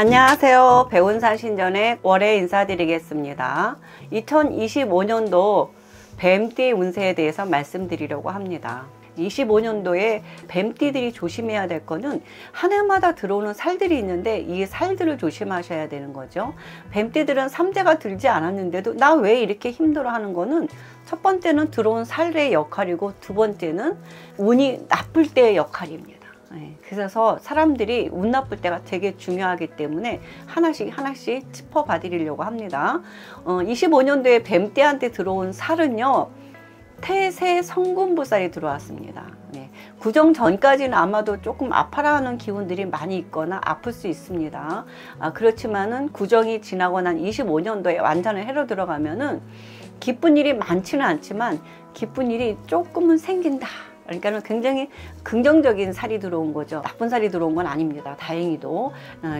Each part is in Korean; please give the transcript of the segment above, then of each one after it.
안녕하세요. 배운산 신전의 월에 인사드리겠습니다. 2025년도 뱀띠 운세에 대해서 말씀드리려고 합니다. 25년도에 뱀띠들이 조심해야 될 거는 한 해마다 들어오는 살들이 있는데 이 살들을 조심하셔야 되는 거죠. 뱀띠들은 삼재가 들지 않았는데도 나 왜 이렇게 힘들어 하는 거는 첫 번째는 들어온 살의 역할이고 두 번째는 운이 나쁠 때의 역할입니다. 그래서 사람들이 운 나쁠 때가 되게 중요하기 때문에 하나씩 짚어봐 드리려고 합니다. 25년도에 뱀띠한테 들어온 살은요, 태세 성군부살이 들어왔습니다. 구정 전까지는 아마도 조금 아파라하는 기운들이 많이 있거나 아플 수 있습니다. 그렇지만은 구정이 지나고 난 25년도에 완전히 해로 들어가면은 기쁜 일이 많지는 않지만 기쁜 일이 조금은 생긴다. 그러니까 굉장히 긍정적인 살이 들어온 거죠. 나쁜 살이 들어온 건 아닙니다. 다행히도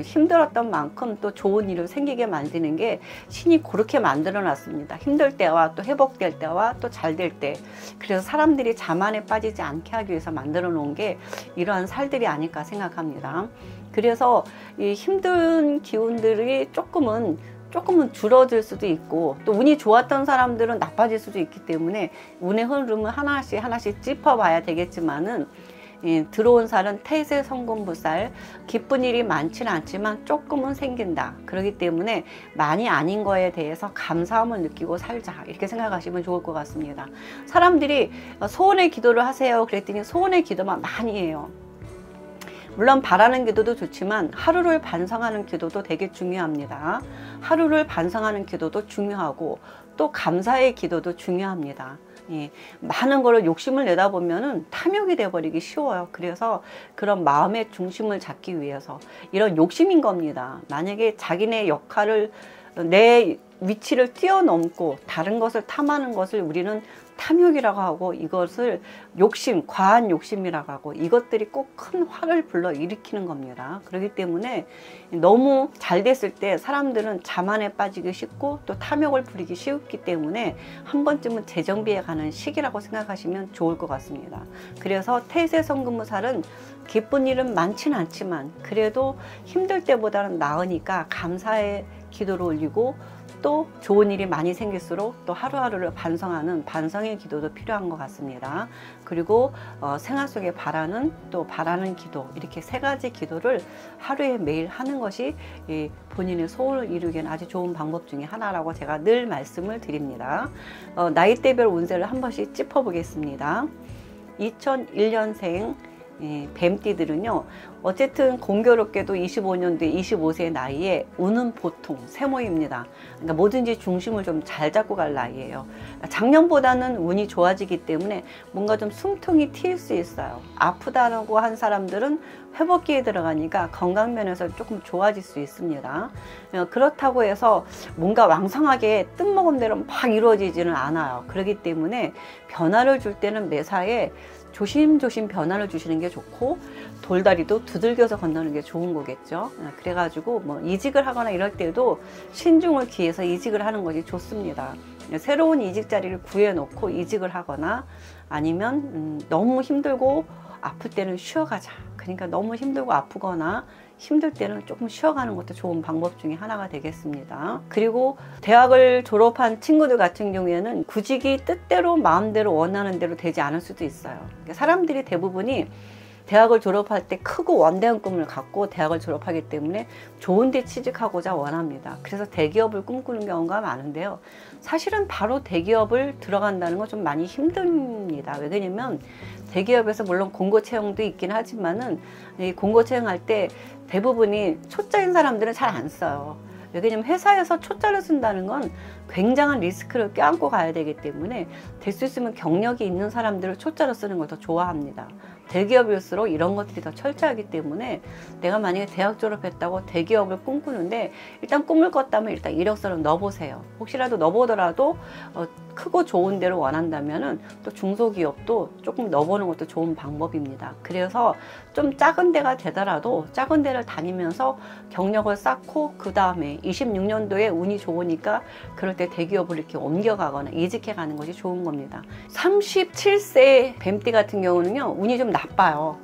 힘들었던 만큼 또 좋은 일을 생기게 만드는 게 신이 그렇게 만들어 놨습니다. 힘들 때와 또 회복될 때와 또 잘 될 때. 그래서 사람들이 자만에 빠지지 않게 하기 위해서 만들어 놓은 게 이러한 살들이 아닐까 생각합니다. 그래서 이 힘든 기운들이 조금은 줄어들 수도 있고, 또 운이 좋았던 사람들은 나빠질 수도 있기 때문에 운의 흐름을 하나씩 짚어봐야 되겠지만은, 들어온 살은 태세 성군부살, 기쁜 일이 많지는 않지만 조금은 생긴다. 그렇기 때문에 많이 아닌 거에 대해서 감사함을 느끼고 살자, 이렇게 생각하시면 좋을 것 같습니다. 사람들이 소원의 기도를 하세요 그랬더니 소원의 기도만 많이 해요. 물론 바라는 기도도 좋지만 하루를 반성하는 기도도 되게 중요합니다. 하루를 반성하는 기도도 중요하고 또 감사의 기도도 중요합니다. 많은 거를 욕심을 내다 보면은 탐욕이 돼버리기 쉬워요. 그래서 그런 마음의 중심을 잡기 위해서 이런 욕심인 겁니다. 만약에 자기네 역할을, 내 위치를 뛰어넘고 다른 것을 탐하는 것을 우리는 탐욕이라고 하고, 이것을 욕심, 과한 욕심이라고 하고, 이것들이 꼭 큰 화를 불러 일으키는 겁니다. 그렇기 때문에 너무 잘 됐을 때 사람들은 자만에 빠지기 쉽고 또 탐욕을 부리기 쉽기 때문에 한 번쯤은 재정비해 가는 시기라고 생각하시면 좋을 것 같습니다. 그래서 태세 성군무살은 기쁜 일은 많지는 않지만 그래도 힘들 때보다는 나으니까 감사의 기도를 올리고, 또 좋은 일이 많이 생길수록 또 하루하루를 반성하는 반성의 기도도 필요한 것 같습니다. 그리고 생활 속에 바라는 기도, 이렇게 세 가지 기도를 하루에 매일 하는 것이 본인의 소원을 이루기에는 아주 좋은 방법 중에 하나라고 제가 늘 말씀을 드립니다. 나이대별 운세를 한 번씩 짚어보겠습니다. 2001년생 뱀띠들은요, 어쨌든 공교롭게도 25년도에 25세 나이에 운은 보통 세모입니다. 그러니까 뭐든지 중심을 좀 잘 잡고 갈 나이예요. 작년보다는 운이 좋아지기 때문에 뭔가 좀 숨통이 트일 수 있어요. 아프다고 한 사람들은 회복기에 들어가니까 건강면에서 조금 좋아질 수 있습니다. 그렇다고 해서 뭔가 왕성하게 뜬먹음대로 막 이루어지지는 않아요. 그렇기 때문에 변화를 줄 때는 매사에 조심조심 변화를 주시는 게 좋고, 돌다리도 두들겨서 건너는 게 좋은 거겠죠. 그래가지고 뭐 이직을 하거나 이럴 때도 신중을 기해서 이직을 하는 것이 좋습니다. 새로운 이직 자리를 구해놓고 이직을 하거나, 아니면 너무 힘들고 아플 때는 쉬어가자. 그러니까 너무 힘들고 아프거나 힘들 때는 조금 쉬어가는 것도 좋은 방법 중에 하나가 되겠습니다. 그리고 대학을 졸업한 친구들 같은 경우에는 구직이 뜻대로 마음대로 원하는 대로 되지 않을 수도 있어요. 사람들이 대부분이 대학을 졸업할 때 크고 원대한 꿈을 갖고 대학을 졸업하기 때문에 좋은 데 취직하고자 원합니다. 그래서 대기업을 꿈꾸는 경우가 많은데요. 사실은 바로 대기업을 들어간다는 건 좀 많이 힘듭니다. 왜냐면 대기업에서 물론 공고 채용도 있긴 하지만은 이 공고 채용할 때 대부분이 초짜인 사람들은 잘 안 써요. 왜냐면 회사에서 초짜를 쓴다는 건 굉장한 리스크를 껴안고 가야 되기 때문에 될 수 있으면 경력이 있는 사람들을 초짜로 쓰는 걸 더 좋아합니다. 대기업일수록 이런 것들이 더 철저하기 때문에 내가 만약에 대학 졸업했다고 대기업을 꿈꾸는데 일단 꿈을 꿨다면 일단 이력서를 넣어보세요. 혹시라도 넣어보더라도 크고 좋은 데를 원한다면은 또 중소기업도 조금 넣어보는 것도 좋은 방법입니다. 그래서 좀 작은 데가 되더라도 작은 데를 다니면서 경력을 쌓고 그 다음에 26년도에 운이 좋으니까 그럴 때 대기업을 이렇게 옮겨가거나 이직해 가는 것이 좋은 겁니다. 37세 뱀띠 같은 경우는요, 운이 좀 나빠요.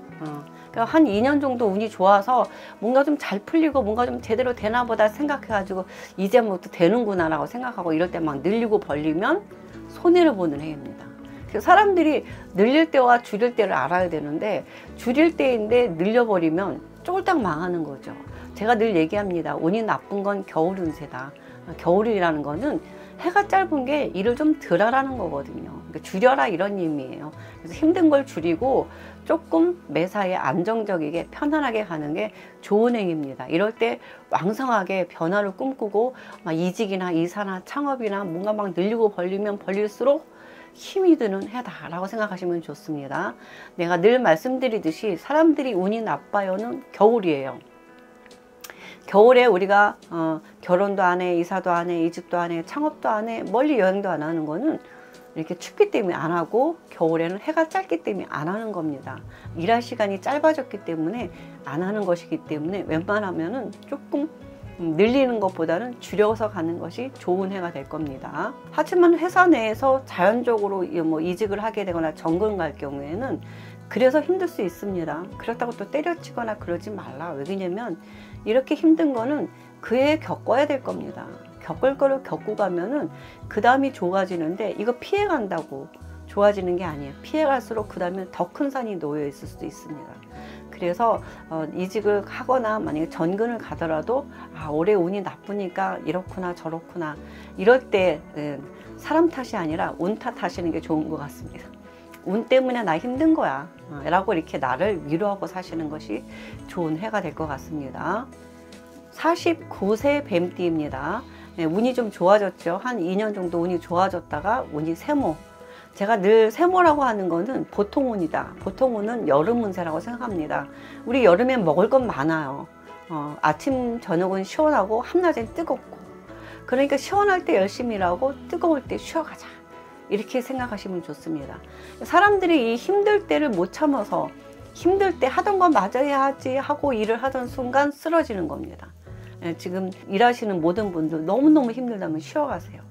그러니까 한 2년 정도 운이 좋아서 뭔가 좀 잘 풀리고 뭔가 좀 제대로 되나 보다 생각해가지고 이제부터 되는구나 라고 생각하고 이럴 때 막 늘리고 벌리면 손해를 보는 해입니다. 그래서 사람들이 늘릴 때와 줄일 때를 알아야 되는데, 줄일 때인데 늘려버리면 쫄딱 망하는 거죠. 제가 늘 얘기합니다. 운이 나쁜 건 겨울 운세다. 겨울이라는 거는 해가 짧은 게 일을 좀 덜 하라는 거거든요. 그러니까 줄여라 이런 의미예요. 그래서 힘든 걸 줄이고 조금 매사에 안정적이게 편안하게 가는 게 좋은 행위입니다. 이럴 때 왕성하게 변화를 꿈꾸고 막 이직이나 이사나 창업이나 뭔가 막 늘리고 벌리면 벌릴수록 힘이 드는 해다라고 생각하시면 좋습니다. 내가 늘 말씀드리듯이 사람들이 운이 나빠요는 겨울이에요. 겨울에 우리가 결혼도 안 해, 이사도 안 해, 이직도 안 해, 창업도 안 해, 멀리 여행도 안 하는 거는 이렇게 춥기 때문에 안 하고, 겨울에는 해가 짧기 때문에 안 하는 겁니다. 일할 시간이 짧아졌기 때문에 안 하는 것이기 때문에 웬만하면은 조금 늘리는 것보다는 줄여서 가는 것이 좋은 해가 될 겁니다. 하지만 회사 내에서 자연적으로 뭐 이직을 하게 되거나 정근 갈 경우에는 그래서 힘들 수 있습니다. 그렇다고 또 때려치거나 그러지 말라. 왜냐면 이렇게 힘든 거는 그 해에 겪어야 될 겁니다. 겪을 거를 겪고 가면은 그 다음이 좋아지는데, 이거 피해 간다고 좋아지는 게 아니에요. 피해 갈수록 그 다음에 더 큰 산이 놓여 있을 수도 있습니다. 그래서 이직을 하거나 만약에 전근을 가더라도 올해 운이 나쁘니까 이렇구나 저렇구나 이럴 때 사람 탓이 아니라 운 탓하시는 게 좋은 것 같습니다. 운 때문에 나 힘든 거야 라고 이렇게 나를 위로하고 사시는 것이 좋은 해가 될 것 같습니다. 49세 뱀띠입니다. 운이 좀 좋아졌죠. 한 2년 정도 운이 좋아졌다가 운이 세모. 제가 늘 세모라고 하는 거는 보통 운이다. 보통 운은 여름 운세라고 생각합니다. 우리 여름엔 먹을 건 많아요. 아침 저녁은 시원하고 한낮엔 뜨겁고, 그러니까 시원할 때 열심히 일하고 뜨거울 때 쉬어가자 이렇게 생각하시면 좋습니다. 사람들이 이 힘들 때를 못 참아서 힘들 때 하던 건 마저 해야지 하고 일을 하던 순간 쓰러지는 겁니다. 지금 일하시는 모든 분들 너무너무 힘들다면 쉬어가세요.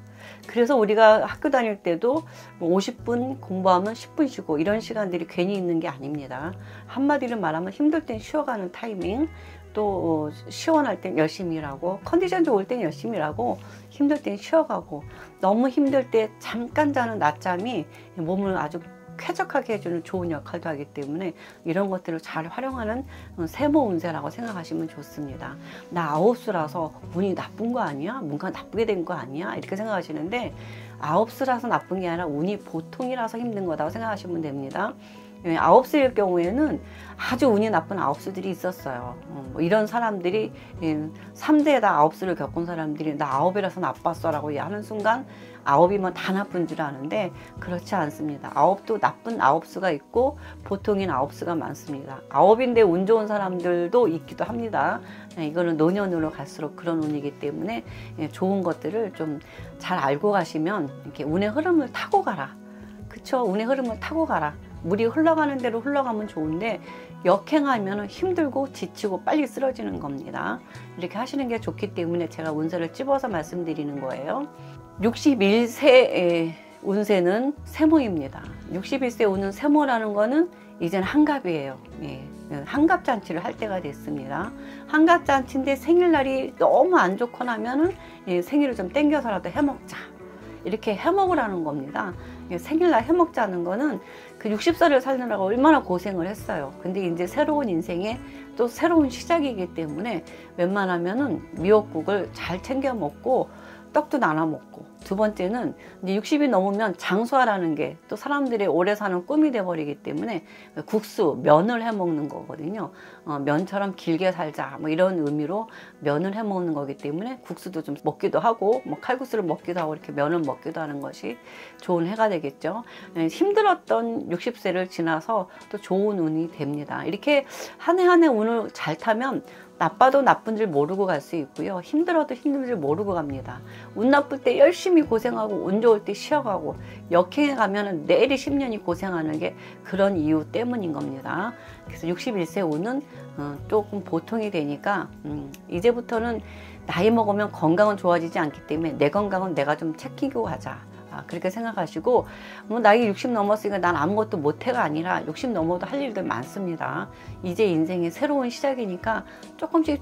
그래서 우리가 학교 다닐 때도 50분 공부하면 10분 쉬고 이런 시간들이 괜히 있는 게 아닙니다. 한마디로 말하면 힘들 땐 쉬어가는 타이밍, 또 시원할 땐 열심히 일하고, 컨디션 좋을 땐 열심히 일하고, 힘들 땐 쉬어가고, 너무 힘들 때 잠깐 자는 낮잠이 몸을 아주 쾌적하게 해주는 좋은 역할도 하기 때문에 이런 것들을 잘 활용하는 세모 운세라고 생각하시면 좋습니다. 나 아홉수라서 운이 나쁜 거 아니야? 뭔가 나쁘게 된 거 아니야? 이렇게 생각하시는데, 아홉수라서 나쁜 게 아니라 운이 보통이라서 힘든 거라고 생각하시면 됩니다. 아홉수일 경우에는 아주 운이 나쁜 아홉수들이 있었어요. 뭐 이런 사람들이 3대에다 아홉수를 겪은 사람들이 나 아홉이라서 나빴어 라고 하는 순간 아홉이면 다 나쁜 줄 아는데 그렇지 않습니다. 아홉도 나쁜 아홉수가 있고 보통인 아홉수가 많습니다. 아홉인데 운 좋은 사람들도 있기도 합니다. 이거는 노년으로 갈수록 그런 운이기 때문에 좋은 것들을 좀 잘 알고 가시면 이렇게 운의 흐름을 타고 가라. 그쵸? 운의 흐름을 타고 가라. 물이 흘러가는 대로 흘러가면 좋은데 역행하면 힘들고 지치고 빨리 쓰러지는 겁니다. 이렇게 하시는 게 좋기 때문에 제가 운세를 찝어서 말씀드리는 거예요. 61세 운세는 세모입니다. 61세 운은 세모라는 거는 이제는 한갑이에요. 한갑잔치를 할 때가 됐습니다. 한갑잔치인데 생일날이 너무 안 좋거나 하면은 생일을 좀 땡겨서라도 해먹자. 이렇게 해먹으라는 겁니다. 생일날 해먹자는 거는 그 60살을 살느라고 얼마나 고생을 했어요. 근데 이제 새로운 인생에 또 새로운 시작이기 때문에 웬만하면은 미역국을 잘 챙겨 먹고 떡도 나눠 먹고, 두 번째는 이제 60이 넘으면 장수하라는 게 또 사람들의 오래 사는 꿈이 돼버리기 때문에 국수, 면을 해 먹는 거거든요. 면처럼 길게 살자 뭐 이런 의미로 면을 해 먹는 거기 때문에 국수도 좀 먹기도 하고 뭐 칼국수를 먹기도 하고 이렇게 면을 먹기도 하는 것이 좋은 해가 되겠죠. 힘들었던 60세를 지나서 또 좋은 운이 됩니다. 이렇게 한 해 한 해 운을 잘 타면 나빠도 나쁜 줄 모르고 갈 수 있고요. 힘들어도 힘든 줄 모르고 갑니다. 운 나쁠 때 열심히 고생하고 운 좋을 때 쉬어가고 역행해 가면 내일이 10년이 고생하는 게 그런 이유 때문인 겁니다. 그래서 61세 운은 조금 보통이 되니까 이제부터는 나이 먹으면 건강은 좋아지지 않기 때문에 내 건강은 내가 좀 챙기고 가자 그렇게 생각하시고 뭐 나이 60 넘었으니까 난 아무것도 못해가 아니라 60 넘어도 할 일들 많습니다. 이제 인생의 새로운 시작이니까 조금씩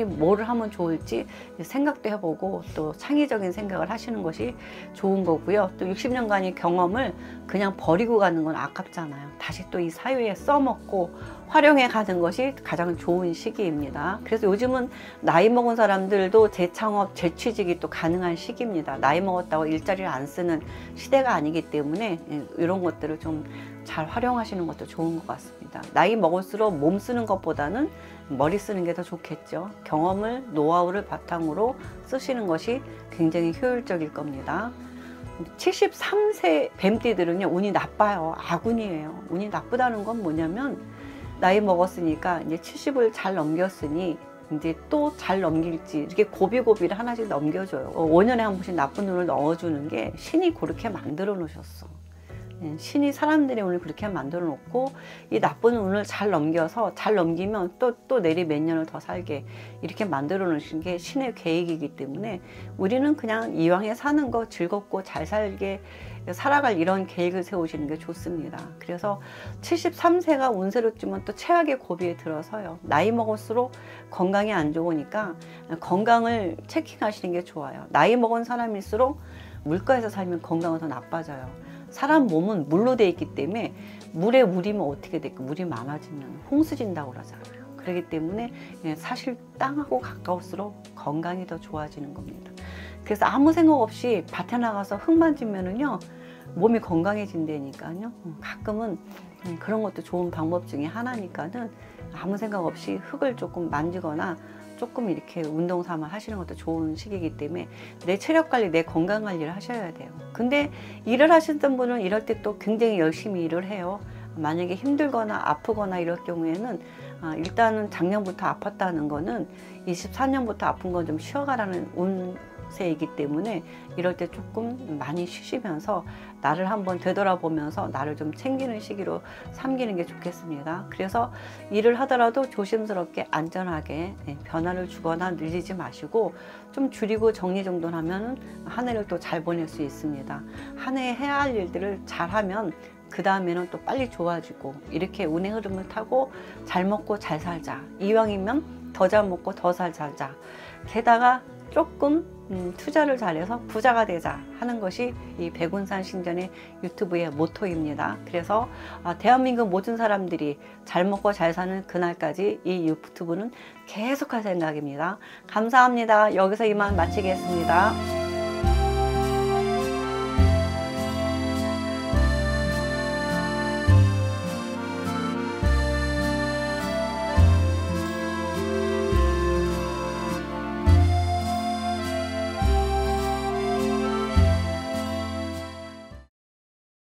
뭐를 하면 좋을지 생각도 해보고 또 창의적인 생각을 하시는 것이 좋은 거고요. 또 60년간의 경험을 그냥 버리고 가는 건 아깝잖아요. 다시 또 이 사회에 써먹고 활용해 가는 것이 가장 좋은 시기입니다. 그래서 요즘은 나이 먹은 사람들도 재창업, 재취직이 또 가능한 시기입니다. 나이 먹었다고 일자리를 안 쓰는 시대가 아니기 때문에 이런 것들을 좀 잘 활용하시는 것도 좋은 것 같습니다. 나이 먹을수록 몸 쓰는 것보다는 머리 쓰는 게 더 좋겠죠. 경험을, 노하우를 바탕으로 쓰시는 것이 굉장히 효율적일 겁니다. 73세 뱀띠들은요, 운이 나빠요. 악운이에요. 운이 나쁘다는 건 뭐냐면, 나이 먹었으니까 이제 70을 잘 넘겼으니 이제 또 잘 넘길지 이렇게 고비고비를 하나씩 넘겨줘요. 5년에 한 번씩 나쁜 운을 넣어주는 게 신이 그렇게 만들어 놓으셨어. 신이 사람들의 운을 그렇게 만들어 놓고 이 나쁜 운을 잘 넘겨서 잘 넘기면 또 내리 몇 년을 더 살게 이렇게 만들어 놓으신 게 신의 계획이기 때문에 우리는 그냥 이왕에 사는 거 즐겁고 잘 살게 살아갈 이런 계획을 세우시는 게 좋습니다. 그래서 73세가 운세롭지만 또 최악의 고비에 들어서요. 나이 먹을수록 건강이 안 좋으니까 건강을 체킹하시는 게 좋아요. 나이 먹은 사람일수록 물가에서 살면 건강은 더 나빠져요. 사람 몸은 물로 되어 있기 때문에 물에 물이면 어떻게 될까? 물이 많아지면 홍수진다고 그러잖아요. 그렇기 때문에 사실 땅하고 가까울수록 건강이 더 좋아지는 겁니다. 그래서 아무 생각 없이 밭에 나가서 흙 만지면은요 몸이 건강해진다니까요. 가끔은 그런 것도 좋은 방법 중에 하나니까는 아무 생각 없이 흙을 조금 만지거나 조금 이렇게 운동 삼아 하시는 것도 좋은 시기이기 때문에 내 체력 관리, 내 건강 관리를 하셔야 돼요. 근데 일을 하시던 분은 이럴 때 또 굉장히 열심히 일을 해요. 만약에 힘들거나 아프거나 이럴 경우에는 일단은 작년부터 아팠다는 거는 24년부터 아픈 건 좀 쉬어가라는 운세이기 때문에 이럴 때 조금 많이 쉬시면서 나를 한번 되돌아보면서 나를 좀 챙기는 시기로 삼기는 게 좋겠습니다. 그래서 일을 하더라도 조심스럽게 안전하게 변화를 주거나 늘리지 마시고 좀 줄이고 정리정돈하면 한 해를 또 잘 보낼 수 있습니다. 한 해에 해야 할 일들을 잘하면 그 다음에는 또 빨리 좋아지고 이렇게 운의 흐름을 타고 잘 먹고 잘 살자. 이왕이면 더 잘 먹고 더 잘 살자. 게다가 조금 투자를 잘해서 부자가 되자 하는 것이 이 백운산 신전의 유튜브의 모토입니다. 그래서 대한민국 모든 사람들이 잘 먹고 잘 사는 그날까지 이 유튜브는 계속할 생각입니다. 감사합니다. 여기서 이만 마치겠습니다.